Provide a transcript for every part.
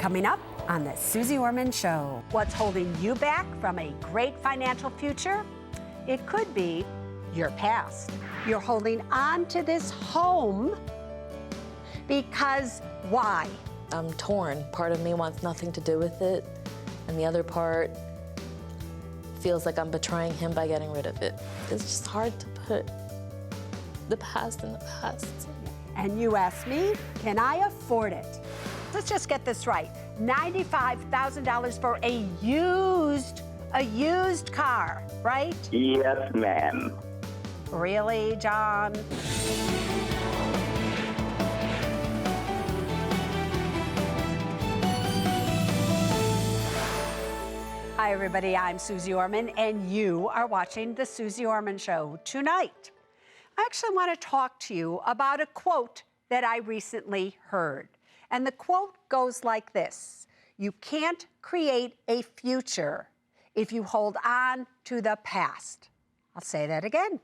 Coming up on the Suze Orman Show. What's holding you back from a great financial future? It could be your past. You're holding on to this home because why? I'm torn. Part of me wants nothing to do with it, and the other part feels like I'm betraying him by getting rid of it. It's just hard to put the past in the past. And you ask me, can I afford it? Let's just get this right. $95,000 for a used car, right? Yes, ma'am. Really, John? Hi, everybody. I'm Suze Orman, and you are watching the Suze Orman Show. Tonight, I actually want to talk to you about a quote that I recently heard. And the quote goes like this: you can't create a future if you hold on to the past. I'll say that again.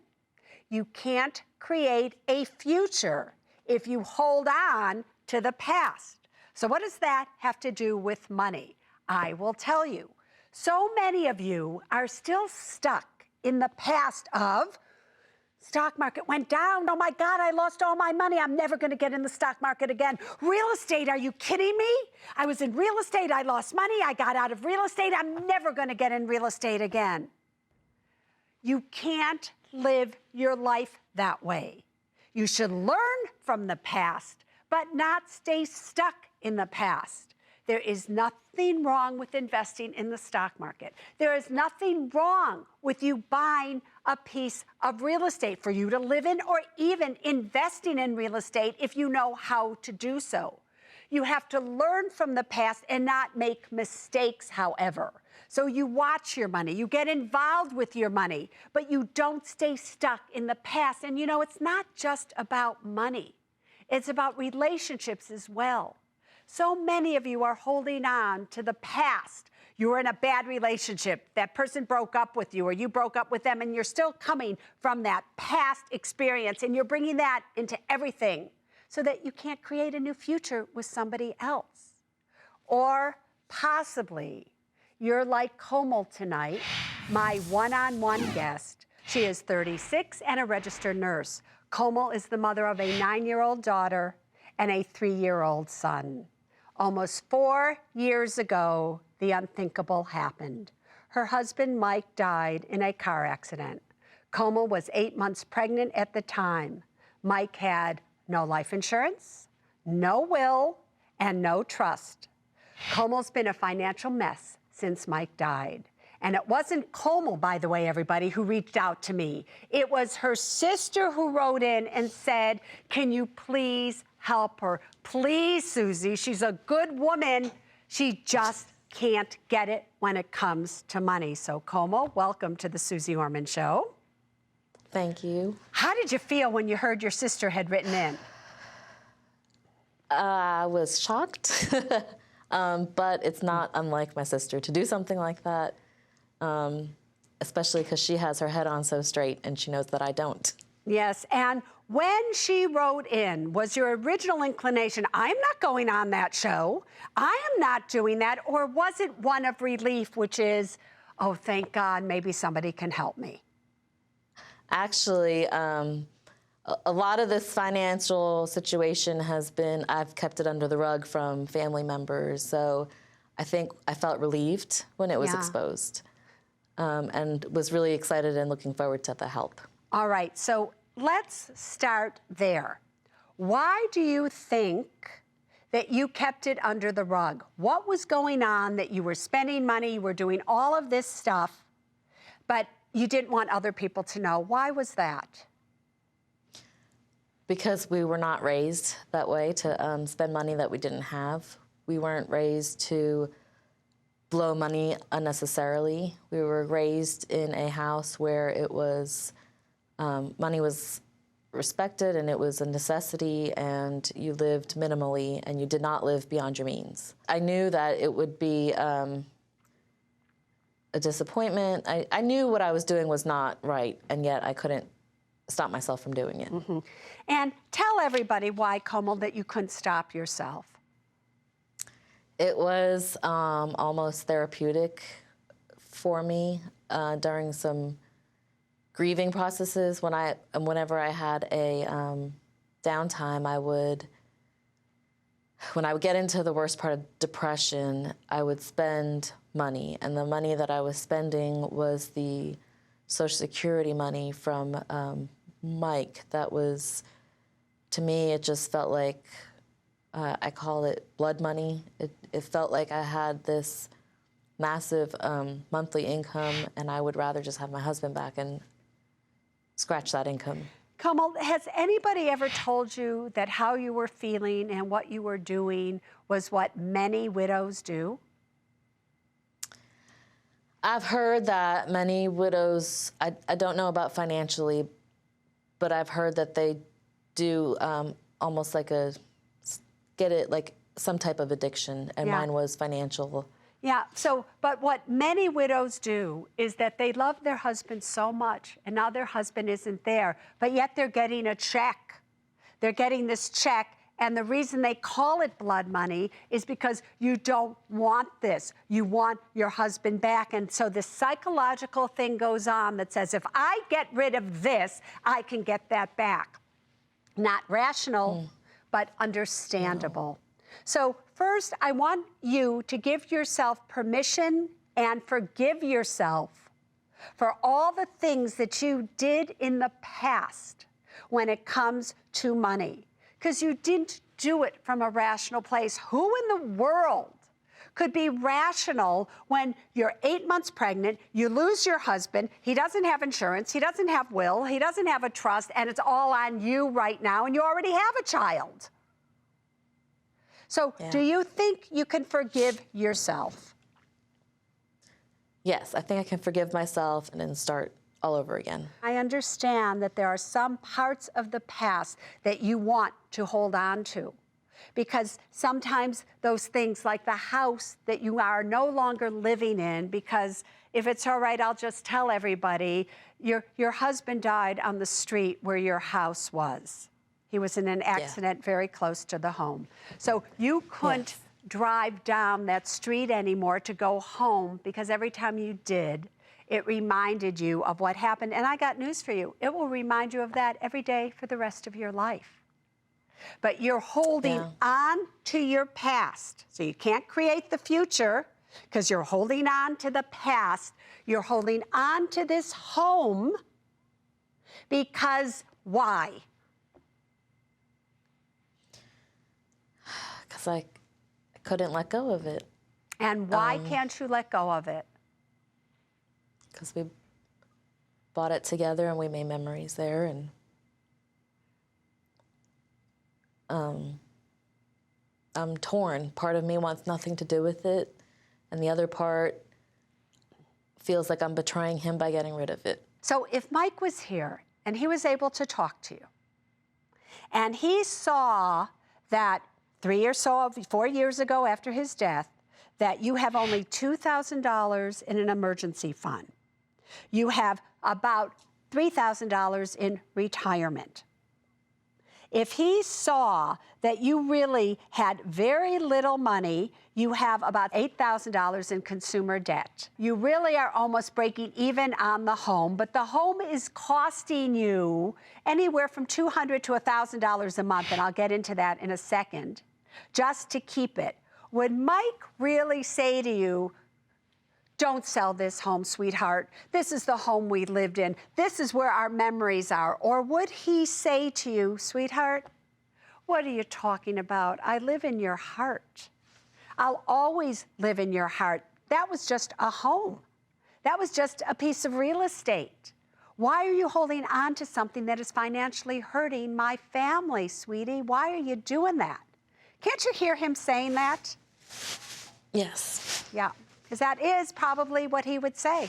You can't create a future if you hold on to the past. So what does that have to do with money? I will tell you. So many of you are still stuck in the past of stock market went down. Oh my God, I lost all my money. I'm never going to get in the stock market again. Real estate, are you kidding me? I was in real estate. I lost money. I got out of real estate. I'm never going to get in real estate again. You can't live your life that way. You should learn from the past, but not stay stuck in the past. There is nothing wrong with investing in the stock market. There is nothing wrong with you buying a piece of real estate for you to live in, or even investing in real estate if you know how to do so. You have to learn from the past and not make mistakes, however. So you watch your money, you get involved with your money, but you don't stay stuck in the past. And you know, it's not just about money. It's about relationships as well. So many of you are holding on to the past. You were in a bad relationship. That person broke up with you, or you broke up with them, and you're still coming from that past experience, and you're bringing that into everything so that you can't create a new future with somebody else. Or possibly you're like Koumal tonight, my one-on-one guest. She is 36 and a registered nurse. Koumal is the mother of a 9-year-old daughter and a 3-year-old son. Almost 4 years ago, the unthinkable happened. Her husband, Mike, died in a car accident. Koumal was 8 months pregnant at the time. Mike had no life insurance, no will, and no trust. Koumal's been a financial mess since Mike died. And it wasn't Koumal, by the way, everybody, who reached out to me. It was her sister who wrote in and said, can you please help her? Please, Susie, she's a good woman. She just can't get it when it comes to money. So Koumal, welcome to the Suze Orman Show. Thank you. How did you feel when you heard your sister had written in? I was shocked, but it's not unlike my sister to do something like that, especially because she has her head on so straight and she knows that I don't. Yes, and when she wrote in, was your original inclination, I'm not going on that show, I am not doing that, or was it one of relief, which is, oh, thank God, maybe somebody can help me? Actually, a lot of this financial situation has been, I've kept it under the rug from family members, so I think I felt relieved when it was exposed, and was really excited and looking forward to the help. All right, so let's start there. Why do you think that you kept it under the rug? What was going on that you were spending money, you were doing all of this stuff, but you didn't want other people to know? Why was that? Because we were not raised that way, to spend money that we didn't have. We weren't raised to blow money unnecessarily. We were raised in a house where it was money was respected and it was a necessity, and you lived minimally and you did not live beyond your means. I knew that it would be a disappointment. I knew what I was doing was not right, and yet I couldn't stop myself from doing it. Mm-hmm. And tell everybody why, Koumal, that you couldn't stop yourself. It was almost therapeutic for me during some grieving processes. Whenever I had a downtime, when I would get into the worst part of depression, I would spend money, and the money that I was spending was the Social Security money from Mike. That was, to me, it just felt like, I call it blood money. It felt like I had this massive monthly income, and I would rather just have my husband back and scratch that income. Koumal, has anybody ever told you that how you were feeling and what you were doing was what many widows do? I've heard that many widows, I don't know about financially, but I've heard that they do almost like like some type of addiction, and mine was financial. Yeah, but what many widows do is that they love their husband so much, and now their husband isn't there, but yet they're getting a check. They're getting this check, and the reason they call it blood money is because you don't want this. You want your husband back, and so this psychological thing goes on that says, if I get rid of this, I can get that back. Not rational, but understandable. So first, I want you to give yourself permission and forgive yourself for all the things that you did in the past when it comes to money, because you didn't do it from a rational place. Who in the world could be rational when you're 8 months pregnant, you lose your husband, he doesn't have insurance, he doesn't have will, he doesn't have a trust, and it's all on you right now, and you already have a child? So do you think you can forgive yourself? Yes, I think I can forgive myself and then start all over again. I understand that there are some parts of the past that you want to hold on to, because sometimes those things, like the house that you are no longer living in, because if it's all right, I'll just tell everybody, your husband died on the street where your house was. He was in an accident very close to the home. So you couldn't drive down that street anymore to go home, because every time you did, it reminded you of what happened. And I got news for you. It will remind you of that every day for the rest of your life. But you're holding on to your past. So you can't create the future because you're holding on to the past. You're holding on to this home because why? Because I couldn't let go of it. And why can't you let go of it? Because we bought it together and we made memories there, and I'm torn. Part of me wants nothing to do with it, and the other part feels like I'm betraying him by getting rid of it. So if Mike was here and he was able to talk to you, and he saw that 4 years ago after his death, that you have only $2,000 in an emergency fund. You have about $3,000 in retirement. If he saw that you really had very little money, you have about $8,000 in consumer debt. You really are almost breaking even on the home, but the home is costing you anywhere from $200 to $1,000 a month, and I'll get into that in a second, just to keep it. Would Mike really say to you, don't sell this home, sweetheart. This is the home we lived in. This is where our memories are. Or would he say to you, sweetheart, what are you talking about? I live in your heart. I'll always live in your heart. That was just a home. That was just a piece of real estate. Why are you holding on to something that is financially hurting my family, sweetie? Why are you doing that? Can't you hear him saying that? Yes. Yeah. Because that is probably what he would say.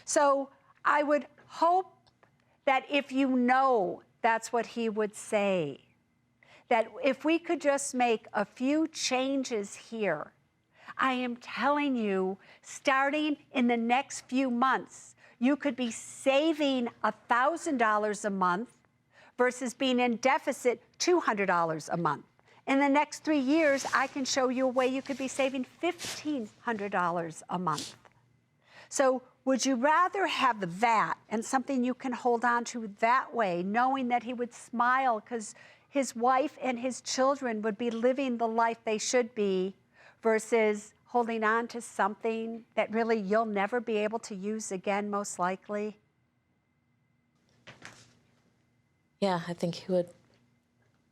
So I would hope that if you know that's what he would say, that if we could just make a few changes here, I am telling you, starting in the next few months, you could be saving $1,000 a month versus being in deficit $200 a month. In the next 3 years, I can show you a way you could be saving $1,500 a month. So would you rather have that and something you can hold on to that way, knowing that he would smile because his wife and his children would be living the life they should be, versus holding on to something that really you'll never be able to use again, most likely? Yeah, I think he would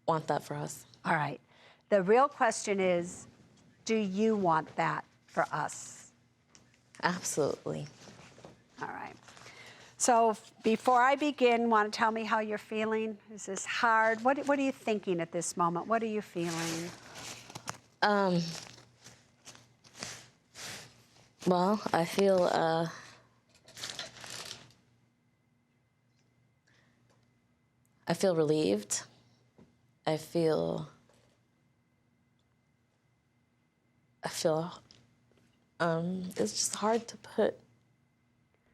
want that for us. All right. The real question is, do you want that for us? Absolutely. All right. So before I begin, want to tell me how you're feeling? Is this hard? What are you thinking at this moment? What are you feeling? Well, I feel relieved. I feel it's just hard to put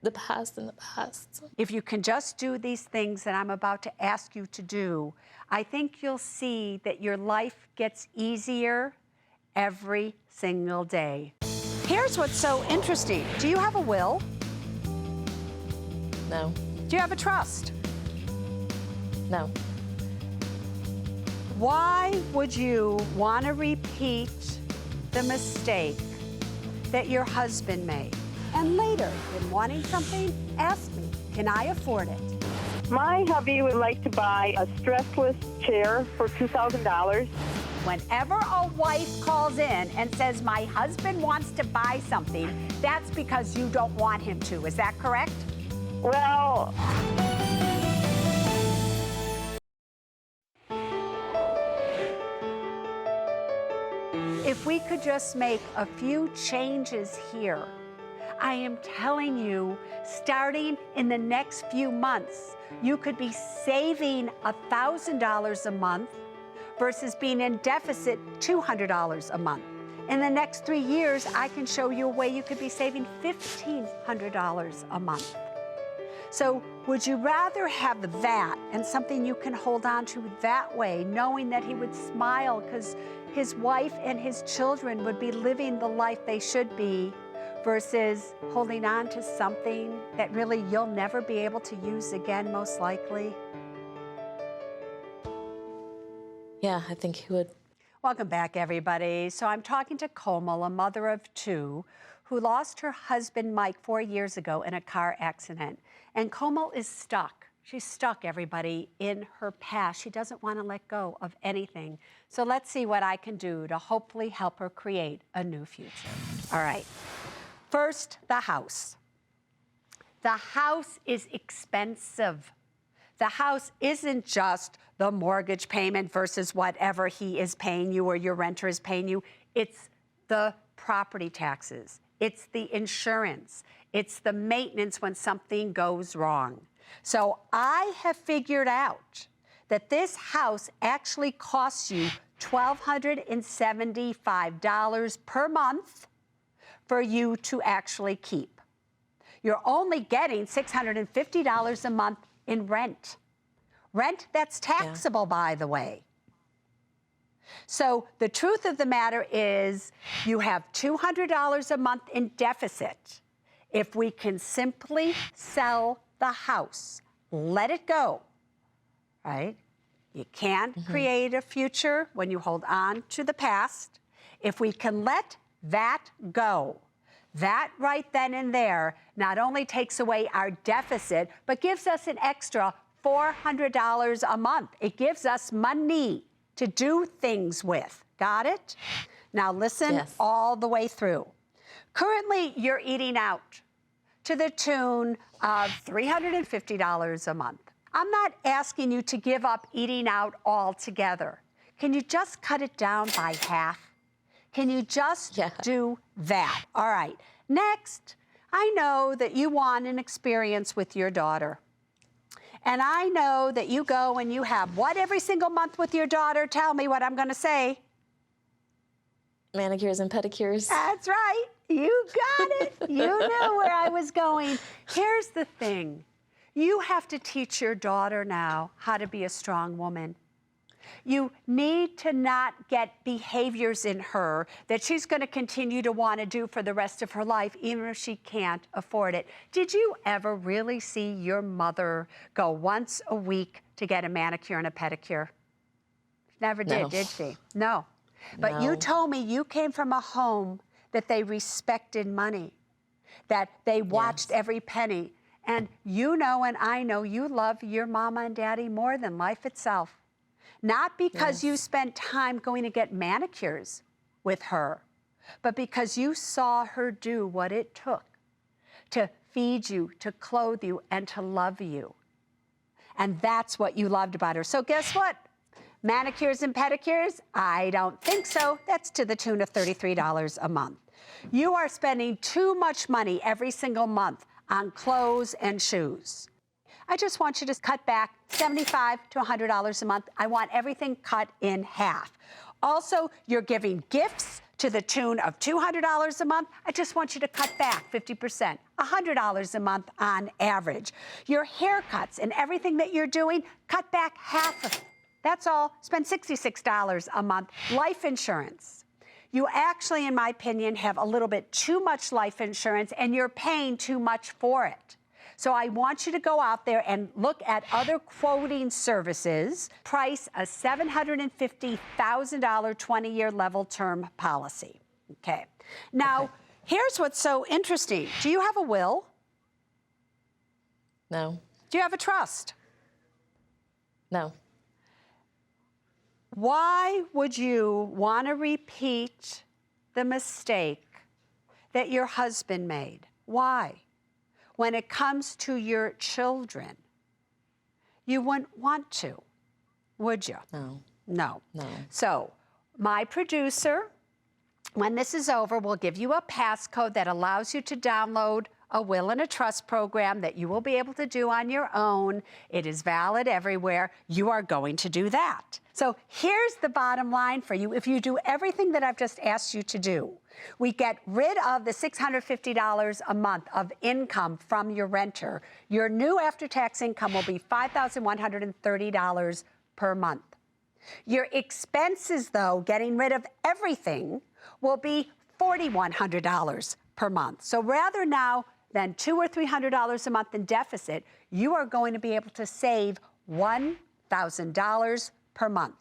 the past in the past. If you can just do these things that I'm about to ask you to do, I think you'll see that your life gets easier every single day. Here's what's so interesting. Do you have a will? No. Do you have a trust? No. Why would you want to repeat the mistake that your husband made? And later, in wanting something, ask me, can I afford it? My hubby would like to buy a stressless chair for $2,000. Whenever a wife calls in and says, my husband wants to buy something, that's because you don't want him to. Is that correct? Well, if we could just make a few changes here, I am telling you, starting in the next few months, you could be saving $1,000 a month versus being in deficit $200 a month. In the next 3 years, I can show you a way you could be saving $1,500 a month. So would you rather have that and something you can hold on to that way, knowing that he would smile because his wife and his children would be living the life they should be, versus holding on to something that really you'll never be able to use again, most likely? Yeah, I think he would. Welcome back, everybody. So I'm talking to Koumal, a mother of 2, who lost her husband, Mike, 4 years ago in a car accident. And Koumal is stuck. She's stuck, everybody, in her past. She doesn't want to let go of anything. So let's see what I can do to hopefully help her create a new future. All right. First, the house. The house is expensive. The house isn't just the mortgage payment versus whatever he is paying you or your renter is paying you. It's the property taxes. It's the insurance. It's the maintenance when something goes wrong. So I have figured out that this house actually costs you $1,275 per month for you to actually keep. You're only getting $650 a month in rent. Rent that's taxable, by the way. So the truth of the matter is you have $200 a month in deficit. If we can simply sell the house, let it go, right? You can't create a future when you hold on to the past. If we can let that go, that right then and there not only takes away our deficit, but gives us an extra $400 a month. It gives us money to do things with. Got it? Now listen all the way through. Currently, you're eating out to the tune of $350 a month. I'm not asking you to give up eating out altogether. Can you just cut it down by half? Can you just do that? All right. Next, I know that you want an experience with your daughter. And I know that you go and you have what every single month with your daughter? Tell me what I'm going to say. Manicures and pedicures. That's right. You got it. You knew where I was going. Here's the thing. You have to teach your daughter now how to be a strong woman. You need to not get behaviors in her that she's going to continue to want to do for the rest of her life, even if she can't afford it. Did you ever really see your mother go once a week to get a manicure and a pedicure? Never did she? No. But you told me you came from a home that they respected money, that they watched every penny. And you know, and I know, you love your mama and daddy more than life itself. Not because you spent time going to get manicures with her, but because you saw her do what it took to feed you, to clothe you, and to love you. And that's what you loved about her. So guess what? Manicures and pedicures? I don't think so. That's to the tune of $33 a month. You are spending too much money every single month on clothes and shoes. I just want you to cut back $75 to $100 a month. I want everything cut in half. Also, you're giving gifts to the tune of $200 a month. I just want you to cut back 50%, $100 a month on average. Your haircuts and everything that you're doing, cut back half of it. That's all. Spend $66 a month. Life insurance. You actually, in my opinion, have a little bit too much life insurance and you're paying too much for it. So I want you to go out there and look at other quoting services, price a $750,000 20-year level term policy. Okay. Now, here's what's so interesting. Do you have a will? No. Do you have a trust? No. Why would you want to repeat the mistake that your husband made? Why? When it comes to your children, you wouldn't want to, would you? No. No. No. So my producer, when this is over, will give you a passcode that allows you to download a will and a trust program that you will be able to do on your own. It is valid everywhere. You are going to do that. So here's the bottom line for you. If you do everything that I've just asked you to do, we get rid of the $650 a month of income from your renter. Your new after-tax income will be $5,130 per month. Your expenses, though, getting rid of everything, will be $4,100 per month. So rather now than $200 or $300 a month in deficit, you are going to be able to save $1,000 per month.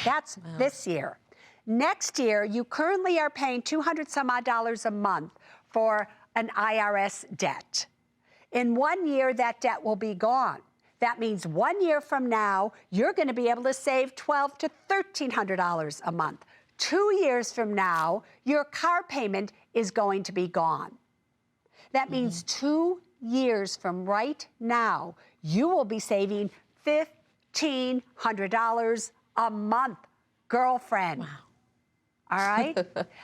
That's this year. Next year, you currently are paying $200 some odd a month for an IRS debt. In 1 year, that debt will be gone. That means 1 year from now, you're going to be able to save $1,200 to $1,300 a month. 2 years from now, your car payment is going to be gone. That means 2 years from right now, you will be saving $1,500 a month, girlfriend. Wow. All right?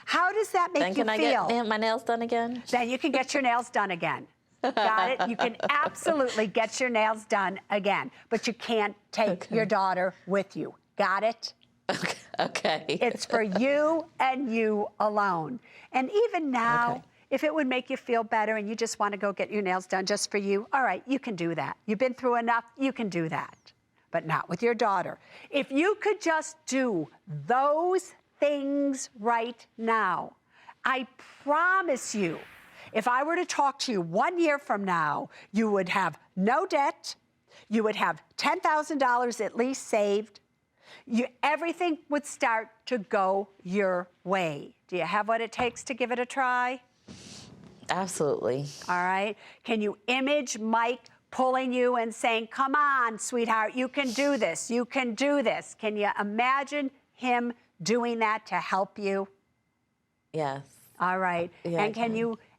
How does that make you feel? Then can I get my nails done again? Then you can get your nails done again. Got it? You can absolutely get your nails done again, but you can't take your daughter with you. Got it? Okay. It's for you and you alone. And even now, if it would make you feel better and you just want to go get your nails done just for you, all right, you can do that. You've been through enough, you can do that. But not with your daughter. If you could just do those things right now, I promise you, if I were to talk to you 1 year from now, you would have no debt, you would have $10,000 at least saved, everything would start to go your way. Do you have what it takes to give it a try? Absolutely. All right. Can you image Mike pulling you and saying, come on, sweetheart, you can do this, you can do this? Can you imagine him doing that to help you? Yes. All right. Yeah,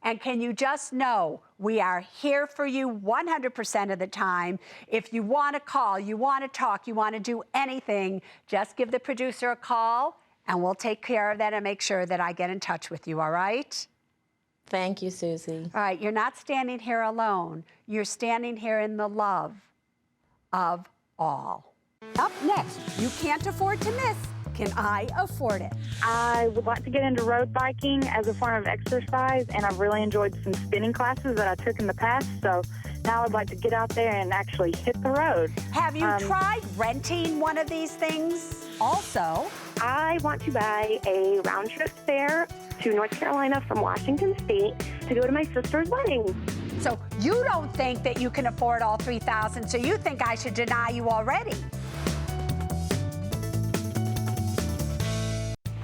and can you just know we are here for you 100% of the time. If you want to call, you want to talk, you want to do anything, just give the producer a call and we'll take care of that and make sure that I get in touch with you, all right? Thank you, Susie. All right, you're not standing here alone. You're standing here in the love of all. Up next, you can't afford to miss can I afford it? I would like to get into road biking as a form of exercise, and I've really enjoyed some spinning classes that I took in the past, so now I'd like to get out there and actually hit the road. Have you tried renting one of these things? Also, I want to buy a round-trip fare to North Carolina from Washington State to go to my sister's wedding. so you don't think that you can afford all $3,000, so you think I should deny you already.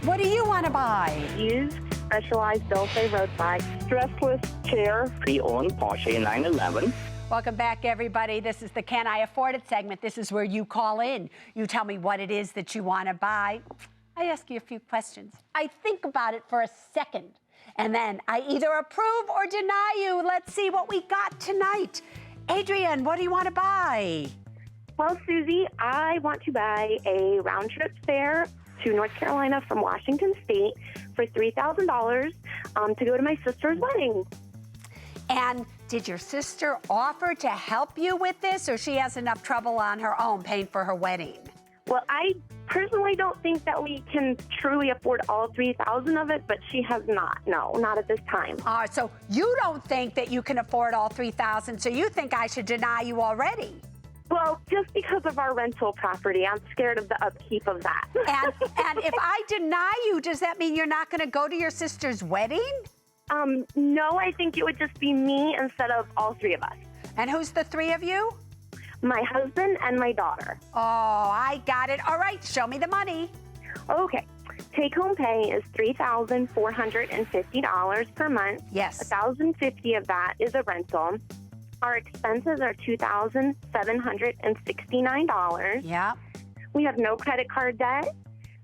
What do you want to buy? Used specialized Dulce road bike, stressless chair. Pre-owned Porsche 911. Welcome back, everybody. This is the Can I Afford It segment. This is where you call in. You tell me what it is that you want to buy. I ask you a few questions. I think about it for a second, and then I either approve or deny you. Let's see what we got tonight. Adrian, what do you want to buy? Well, Susie, I want to buy a round-trip fare to North Carolina from Washington State for $3,000 to go to my sister's wedding. And did your sister offer to help you with this, or she has enough trouble on her own paying for her wedding? Well, I personally don't think that we can truly afford all $3,000 of it, but she has not. No, not at this time. So you don't think that you can afford all $3,000, so you think I should deny you already? Well, just because of our rental property, I'm scared of the upkeep of that. And if I deny you, does that mean you're not going to go to your sister's wedding? No, I think it would just be me instead of all three of us. And who's the three of you? My husband and my daughter. Oh, I got it. All right, show me the money. Okay. Take-home pay is $3,450 per month. Yes. $1,050 of that is a rental. Our expenses are $2,769. Yeah. We have no credit card debt.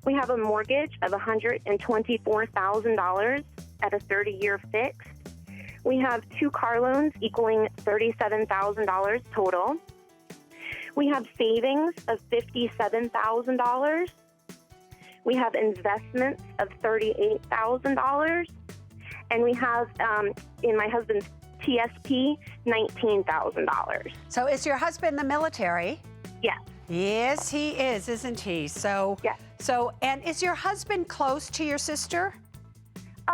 We have a mortgage of $124,000 at a 30-year fixed. We have 2 car loans equaling $37,000 total. We have savings of $57,000. We have investments of $38,000. And we have, in my husband's TSP, $19,000. So is your husband in the military? Yes. Yes, he is, isn't he? So, Yes. And is your husband close to your sister?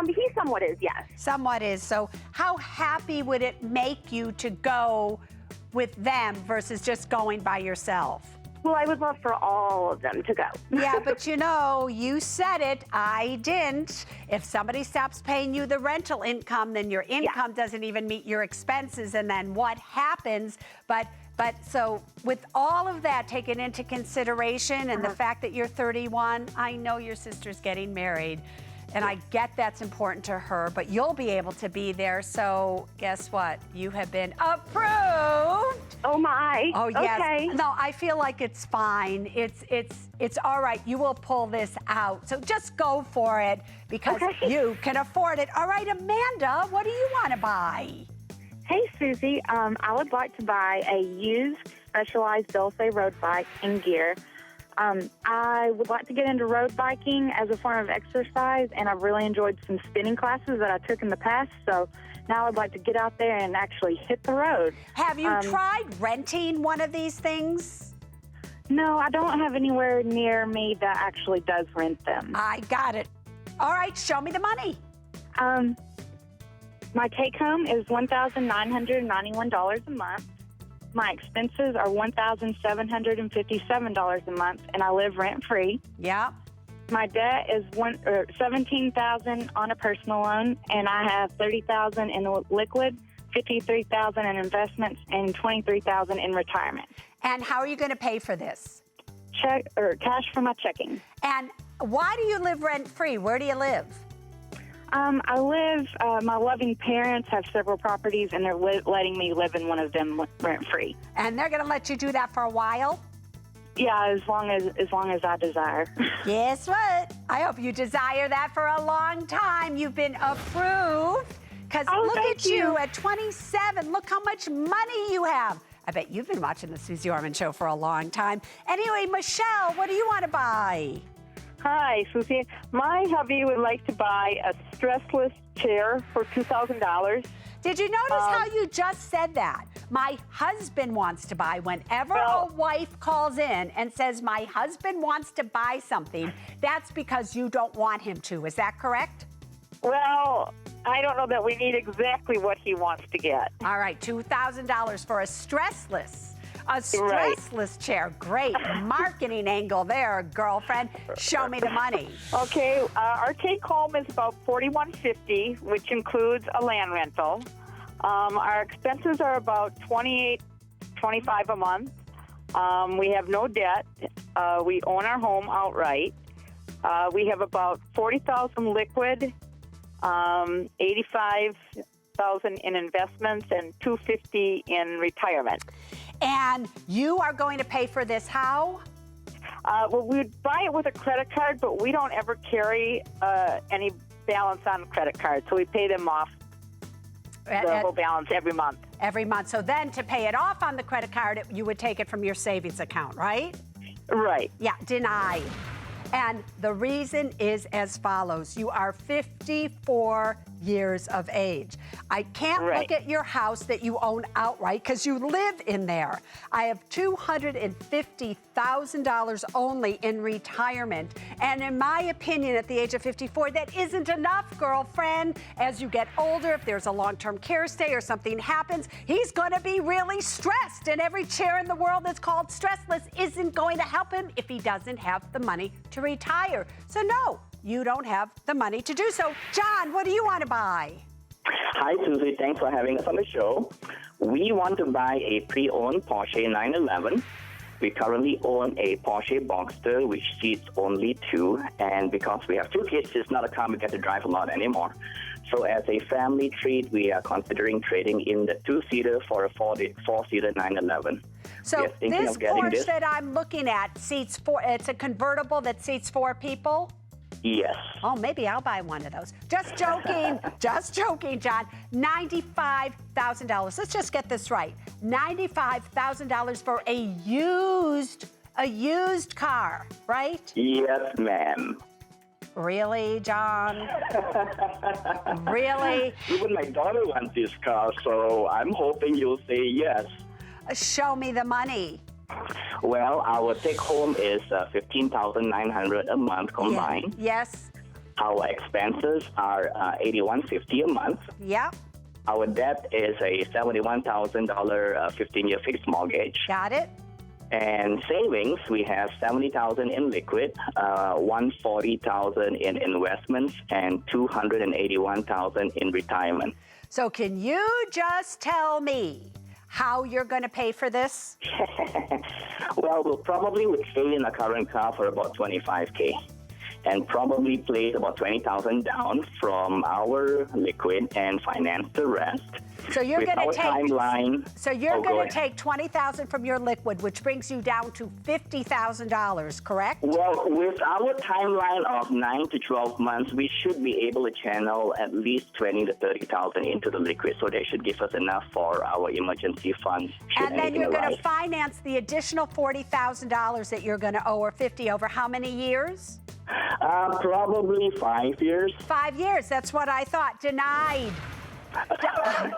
He somewhat is, yes. Somewhat is. So how happy would it make you to go with them versus just going by yourself? Well, I would love for all of them to go. Yeah, but you know, you said it, I didn't. If somebody stops paying you the rental income, then your income doesn't even meet your expenses, and then what happens? But so with all of that taken into consideration and the fact that you're 31, I know your sister's getting married. And I get that's important to her, but you'll be able to be there. So guess what? You have been approved. Oh my. Oh yes. Okay. No, I feel like it's fine. It's all right. You will pull this out. So just go for it because you can afford it. All right, Amanda, what do you want to buy? Hey, Susie. I would like to buy a used specialized Dulce road bike and gear. I would like to get into road biking as a form of exercise, and I've really enjoyed some spinning classes that I took in the past, so now I'd like to get out there and actually hit the road. Have you tried renting one of these things? No, I don't have anywhere near me that actually does rent them. I got it. All right, show me the money. My take-home is $1,991 a month. My expenses are $1,757 a month, and I live rent-free. Yeah. My debt is $17,000 on a personal loan, and I have $30,000 in liquid, $53,000 in investments, and $23,000 in retirement. And how are you going to pay for this? Check or cash for my checking. And why do you live rent-free? Where do you live? I live. My loving parents have several properties, and they're letting me live in one of them rent-free. And they're going to let you do that for a while? Yeah, as long as I desire. Guess what? I hope you desire that for a long time. You've been approved. Because look at you at 27. Look how much money you have. I bet you've been watching the Suze Orman Show for a long time. Anyway, Michelle, what do you want to buy? Hi, Susie. My hubby would like to buy a stressless chair for $2,000. Did you notice how you just said that? My husband wants to buy. Whenever a wife calls in and says, my husband wants to buy something, that's because you don't want him to. Is that correct? Well, I don't know that we need exactly what he wants to get. All right, $2,000 for a stressless. A stressless chair. Great marketing angle there, girlfriend. Show me the money. Okay, our take home is about $4,150, which includes a land rental. Our expenses are about $28.25 a month. We have no debt. We own our home outright. We have about $40,000 liquid, $85,000 in investments, and $250 in retirement. And you are going to pay for this how? Well, we'd buy it with a credit card, but we don't ever carry any balance on credit cards, so we pay them off the whole balance every month. Every month. So then to pay it off on the credit card, you would take it from your savings account, right? Right. Yeah, denied. And the reason is as follows. You are 54 years of age. I can't look at your house that you own outright because you live in there. I have $250,000 only in retirement. And in my opinion, at the age of 54, that isn't enough, girlfriend. As you get older, if there's a long-term care stay or something happens, he's going to be really stressed. And every chair in the world that's called stressless isn't going to help him if he doesn't have the money to retire. So no, you don't have the money to do so. John, what do you want to buy? Hi, Susie. Thanks for having us on the show. We want to buy a pre-owned Porsche 911. We currently own a Porsche Boxster, which seats only 2. And because we have 2 kids, it's not a car we get to drive a lot anymore. So as a family treat, we are considering trading in the 2-seater for a 4-seater 911. So this Porsche that I'm looking at seats 4. It's a convertible that seats 4 people? Yes. Oh, maybe I'll buy one of those. Just joking. Just joking, John. $95,000. Let's just get this right. $95,000 for a used car, right? Yes, ma'am. Really, John? Really? Even my daughter wants this car, so I'm hoping you'll say yes. Show me the money. Well, our take home is $15,900 a month combined. Yes. Our expenses are $81.50 a month. Yep. Our debt is a $71,000 15-year fixed mortgage. Got it. And savings, we have $70,000 in liquid, $140,000 in investments, and $281,000 in retirement. So can you just tell me how you're going to pay for this? Well, we'll probably trade in a current car for about $25K. And probably place about $20,000 down from our liquid and finance the rest. So you're going to take timeline. So you're going to take $20,000 from your liquid, which brings you down to $50,000, correct? Well, with our timeline of 9 to 12 months, we should be able to channel at least $20,000 to $30,000 into the liquid, so they should give us enough for our emergency funds. And then you're going to finance the additional $40,000 that you're going to owe, or $50,000 over how many years? Probably 5 years. 5 years. That's what I thought. Denied.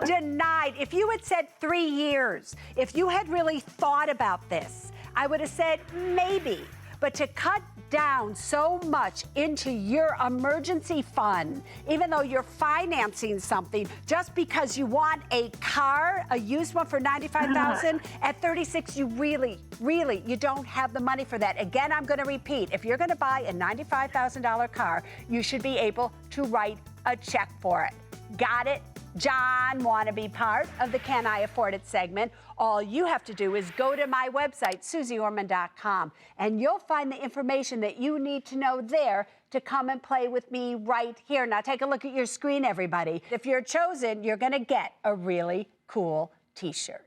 Denied. If you had said 3 years, if you had really thought about this, I would have said maybe. But to cut down so much into your emergency fund, even though you're financing something, just because you want a car, a used one for $95,000, at 36, you really, you don't have the money for that. Again, I'm going to repeat, if you're going to buy a $95,000 car, you should be able to write a check for it. Got it? John, want to be part of the Can I Afford It segment? All you have to do is go to my website, SusieOrman.com, and you'll find the information that you need to know there to come and play with me right here. Now take a look at your screen, everybody. If you're chosen, you're going to get a really cool t-shirt.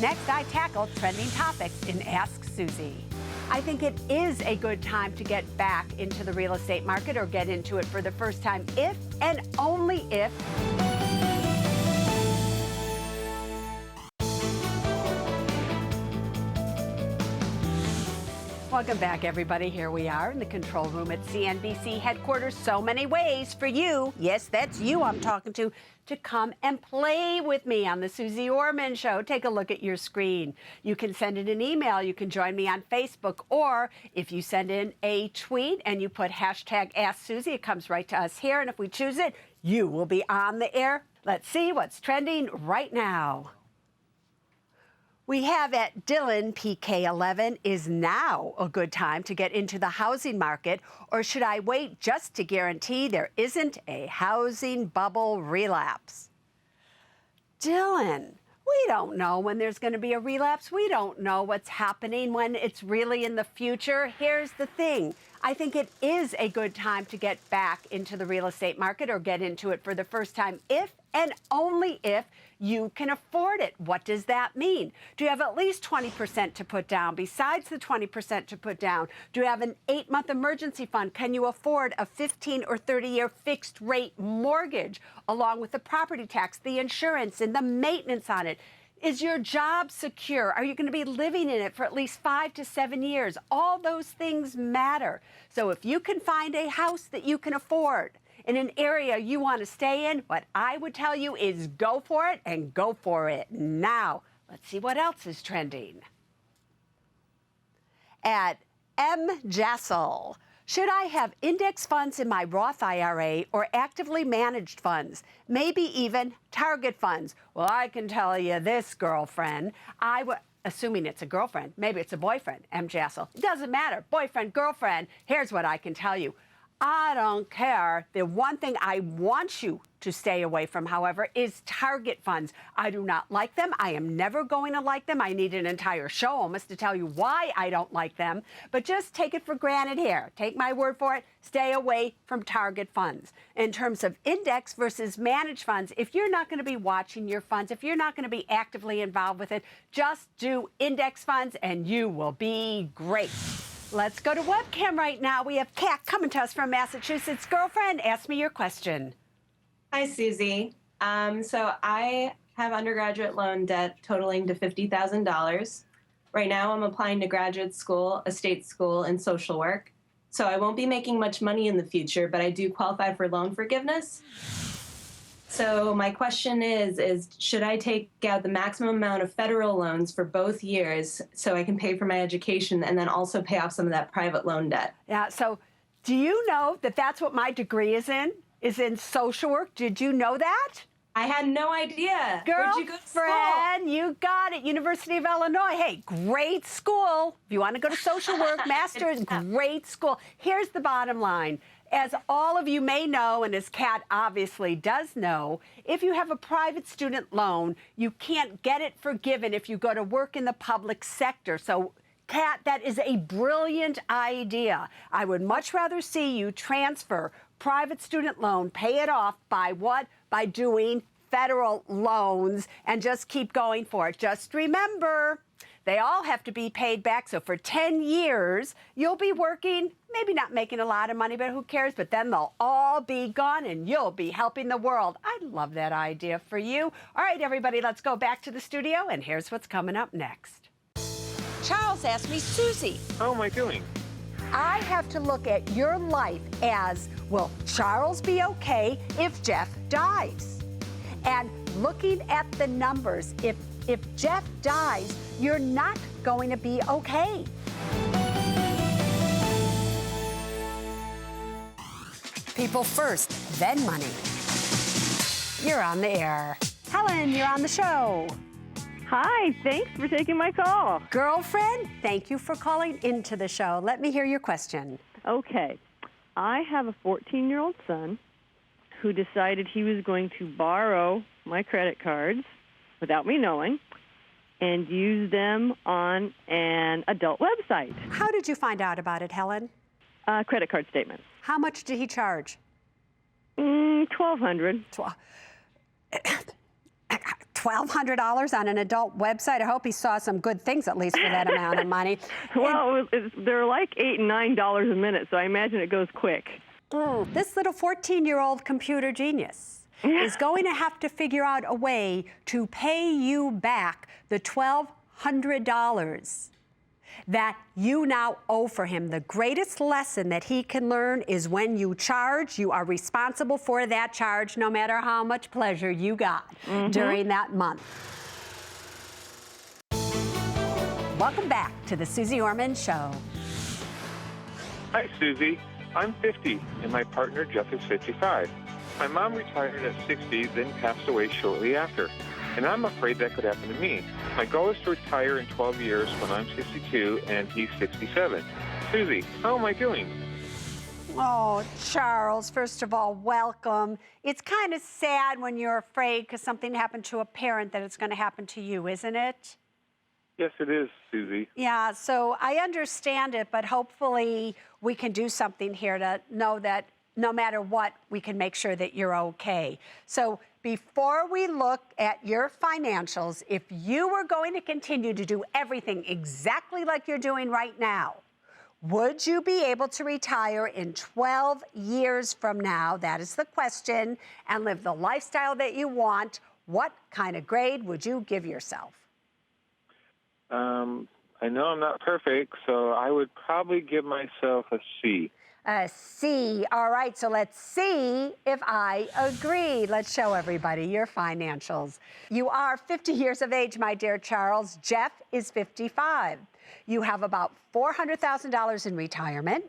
Next, I tackle trending topics in Ask Susie. I think it is a good time to get back into the real estate market or get into it for the first time if and only if Welcome back, everybody. Here we are in the control room at CNBC headquarters. So many ways for you, yes, that's you I'm talking to come and play with me on the Suze Orman Show. Take a look at your screen. You can send in an email. You can join me on Facebook. Or if you send in a tweet and you put hashtag Ask Susie, it comes right to us here. And if we choose it, you will be on the air. Let's see what's trending right now. We have at Dylan, PK11, is now a good time to get into the housing market, or should I wait just to guarantee there isn't a housing bubble relapse? Dylan, we don't know when there's going to be a relapse. We don't know what's happening when it's really in the future. Here's the thing. I think it is a good time to get back into the real estate market or get into it for the first time if and only if you can afford it. What does that mean? Do you have at least 20% to put down? Besides the 20% to put down, do you have an 8-month emergency fund? Can you afford a 15 or 30-year fixed rate mortgage along with the property tax, the insurance, and the maintenance on it? Is your job secure? Are you going to be living in it for at least 5 to 7 years? All those things matter. So if you can find a house that you can afford in an area you want to stay in, what I would tell you is go for it and go for it now. Let's see what else is trending. At M. Jassel, should I have index funds in my Roth IRA or actively managed funds, maybe even target funds? Well, I can tell you this, girlfriend. Assuming it's a girlfriend, maybe it's a boyfriend, M. Jassel. It doesn't matter, boyfriend, girlfriend. Here's what I can tell you. I don't care. The one thing I want you to stay away from, however, is target funds. I do not like them. I am never going to like them. I need an entire show almost to tell you why I don't like them. But just take it for granted here. Take my word for it. Stay away from target funds. In terms of index versus managed funds, if you're not going to be watching your funds, if you're not going to be actively involved with it, just do index funds and you will be great. Let's go to webcam right now. We have Kat coming to us from Massachusetts. Girlfriend, ask me your question. Hi, Susie. So I have undergraduate loan debt totaling to $50,000. Right now, I'm applying to graduate school, a state school, and social work. So I won't be making much money in the future, but I do qualify for loan forgiveness. So my question is should I take out the maximum amount of federal loans for both years so I can pay for my education and then also pay off some of that private loan debt? Yeah, so do you know that that's what my degree is in social work? Did you know that? I had no idea. Where'd you go to school? Girlfriend, you got it. University of Illinois. Hey, great school. If you want to go to social work, master's, great school. Here's the bottom line. As all of you may know, and as Kat obviously does know, if you have a private student loan, you can't get it forgiven if you go to work in the public sector. So, Kat, that is a brilliant idea. I would much rather see you transfer private student loan, pay it off by what? By doing federal loans and just keep going for it. Just remember, they all have to be paid back. So for 10 years, you'll be working, maybe not making a lot of money, but who cares? But then they'll all be gone and you'll be helping the world. I love that idea for you. All right, everybody, let's go back to the studio. And here's what's coming up next. Charles asked me, Susie. How am I doing? I have to look at your life as, will Charles be okay if Jeff dies? And looking at the numbers, if Jeff dies, you're not going to be okay. People first, then money. You're on the air. Helen, you're on the show. Hi, thanks for taking my call. Girlfriend, thank you for calling into the show. Let me hear your question. Okay, I have a 14-year-old son who decided he was going to borrow my credit cards without me knowing and use them on an adult website. How did you find out about it, Helen? Credit card statements. How much did he charge? $1,200. $1,200 on an adult website? I hope he saw some good things, at least for that amount of money. Well, they're like $8 and $9 a minute, so I imagine it goes quick. This little 14-year-old computer genius is going to have to figure out a way to pay you back the $1,200. that you now owe for him. The greatest lesson that he can learn is when you charge, you are responsible for that charge, no matter how much pleasure you got during that month. Welcome back to the Suze Orman Show. Hi, Susie. I'm 50, and my partner, Jeff, is 55. My mom retired at 60, then passed away shortly after, and I'm afraid that could happen to me. My goal is to retire in 12 years when I'm 62 and he's 67. Susie, how am I doing? Oh, Charles, first of all, welcome. It's kind of sad when you're afraid because something happened to a parent that it's going to happen to you, isn't it? Yes, it is, Susie. Yeah, so I understand it, but hopefully we can do something here to know that no matter what, we can make sure that you're okay. So before we look at your financials, if you were going to continue to do everything exactly like you're doing right now, would you be able to retire in 12 years from now? That is the question. And live the lifestyle that you want. What kind of grade would you give yourself? I know I'm not perfect, so I would probably give myself a C. A C. All right, so let's see if I agree. Let's show everybody your financials. You are 50 years of age, my dear Charles. Jeff is 55. You have about $400,000 in retirement,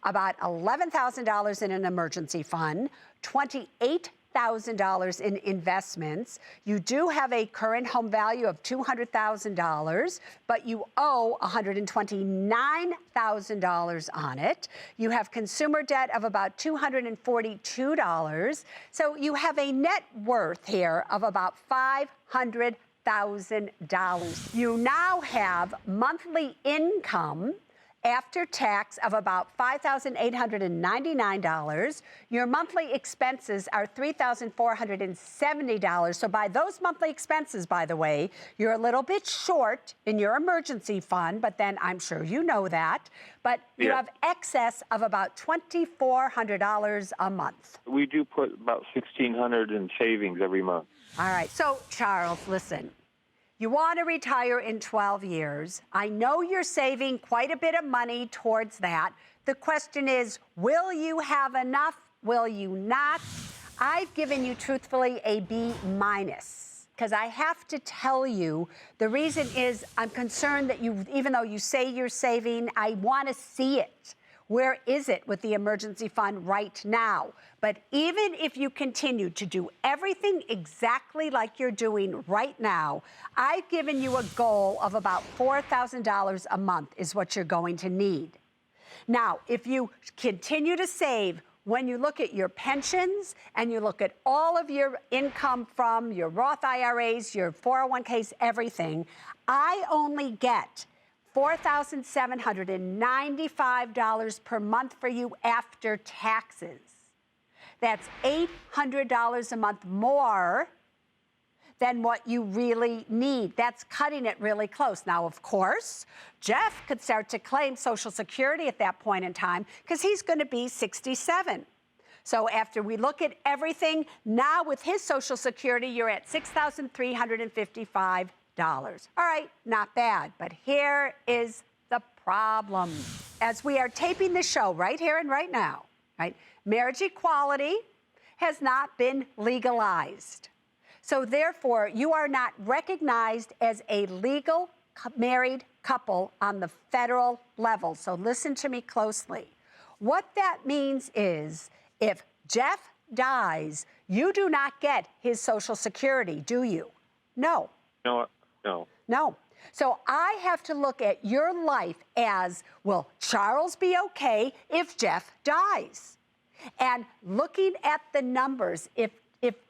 about $11,000 in an emergency fund, $28,000 in investments. You do have a current home value of $200,000, but you owe $129,000 on it. You have consumer debt of about $242. So you have a net worth here of about $500,000. You now have monthly income after tax of about $5,899. Your monthly expenses are $3,470. So by those monthly expenses, by the way, you're a little bit short in your emergency fund, but then I'm sure you know that. But you have excess of about $2,400 a month. We do put about $1,600 in savings every month. All right. So, Charles, listen. You want to retire in 12 years. I know you're saving quite a bit of money towards that. The question is, will you have enough? Will you not? I've given you, truthfully, a B minus because I have to tell you, the reason is I'm concerned that you, even though you say you're saving, I want to see it. Where is it with the emergency fund right now? But even if you continue to do everything exactly like you're doing right now, I've given you a goal of about $4,000 a month is what you're going to need. Now, if you continue to save, when you look at your pensions and you look at all of your income from your Roth IRAs, your 401ks, everything, I only get $4,795 per month for you after taxes. That's $800 a month more than what you really need. That's cutting it really close. Now, of course, Jeff could start to claim Social Security at that point in time because he's going to be 67. So after we look at everything, now with his Social Security, you're at $6,355. All right, not bad, but here is the problem. As we are taping the show right here and right now, right, marriage equality has not been legalized. So therefore, you are not recognized as a legal married couple on the federal level. So listen to me closely. What that means is if Jeff dies, you do not get his Social Security, do you? No. No. No. So I have to look at your life as, will Charles be okay if Jeff dies? And looking at the numbers, if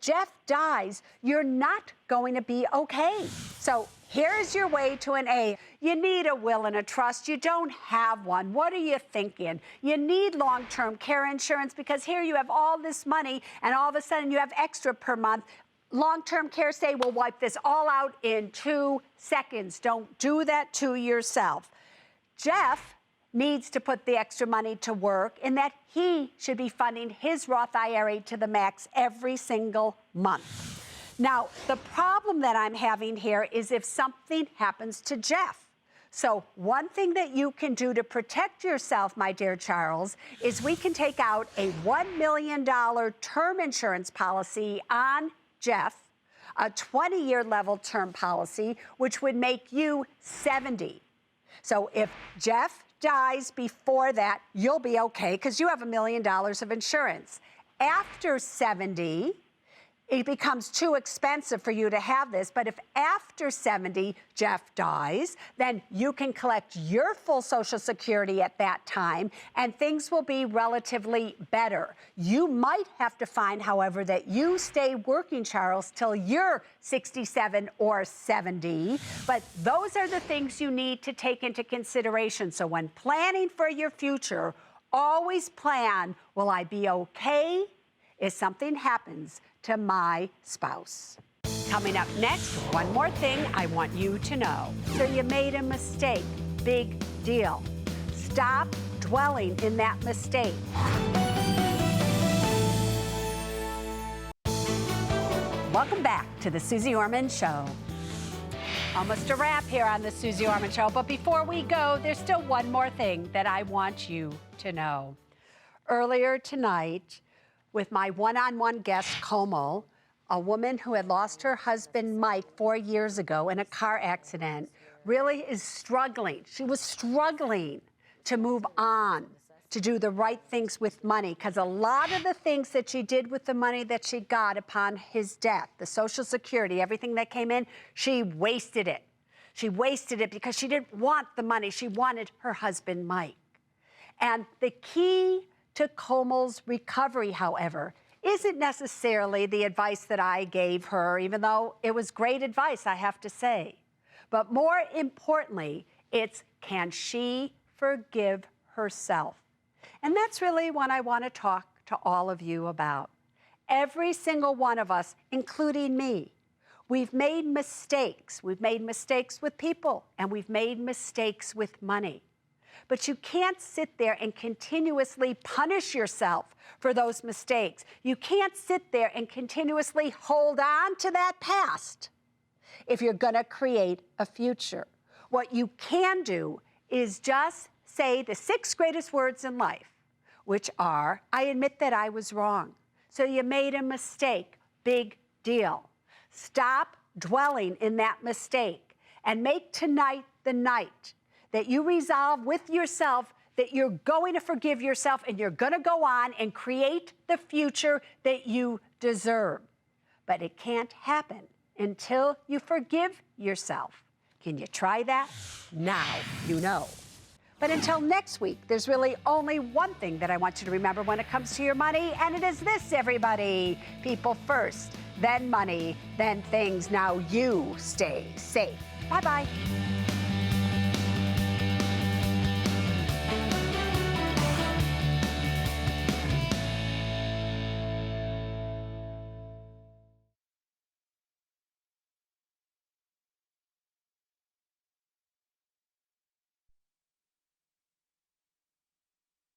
Jeff dies, you're not going to be okay. So here's your way to an A. You need a will and a trust. You don't have one. What are you thinking? You need long-term care insurance because here you have all this money and all of a sudden you have extra per month. Long-term care say we'll wipe this all out in 2 seconds. Don't do that to yourself. Jeff needs to put the extra money to work in that he should be funding his Roth IRA to the max every single month. Now, the problem that I'm having here is if something happens to Jeff. So one thing that you can do to protect yourself, my dear Charles, is we can take out a $1 million term insurance policy on Jeff, a 20-year level term policy, which would make you 70. So if Jeff dies before that, you'll be okay because you have $1 million of insurance. After 70, it becomes too expensive for you to have this, but if after 70 Jeff dies, then you can collect your full Social Security at that time, and things will be relatively better. You might have to find, however, that you stay working, Charles, till you're 67 or 70, but those are the things you need to take into consideration. So when planning for your future, always plan, will I be okay if something happens to my spouse? Coming up next, one more thing I want you to know. So you made a mistake, big deal. Stop dwelling in that mistake. Welcome back to the Suze Orman Show. Almost a wrap here on the Suze Orman Show, but before we go, there's still one more thing that I want you to know. Earlier tonight, with my one-on-one guest, Koumal, a woman who had lost her husband, Mike, 4 years ago in a car accident, really is struggling. She was struggling to move on, to do the right things with money, because a lot of the things that she did with the money that she got upon his death, the Social Security, everything that came in, she wasted it. She wasted it because she didn't want the money. She wanted her husband, Mike. And the key to Koumal's recovery, however, isn't necessarily the advice that I gave her, even though it was great advice, I have to say. But more importantly, it's, can she forgive herself? And that's really what I want to talk to all of you about. Every single one of us, including me, we've made mistakes. We've made mistakes with people, and we've made mistakes with money. But you can't sit there and continuously punish yourself for those mistakes. You can't sit there and continuously hold on to that past if you're going to create a future. What you can do is just say the 6 greatest words in life, which are, I admit that I was wrong. So you made a mistake, big deal. Stop dwelling in that mistake and make tonight the night that you resolve with yourself that you're going to forgive yourself and you're going to go on and create the future that you deserve. But it can't happen until you forgive yourself. Can you try that? Now you know. But until next week, there's really only one thing that I want you to remember when it comes to your money, and it is this, everybody. People first, then money, then things. Now you stay safe. Bye-bye.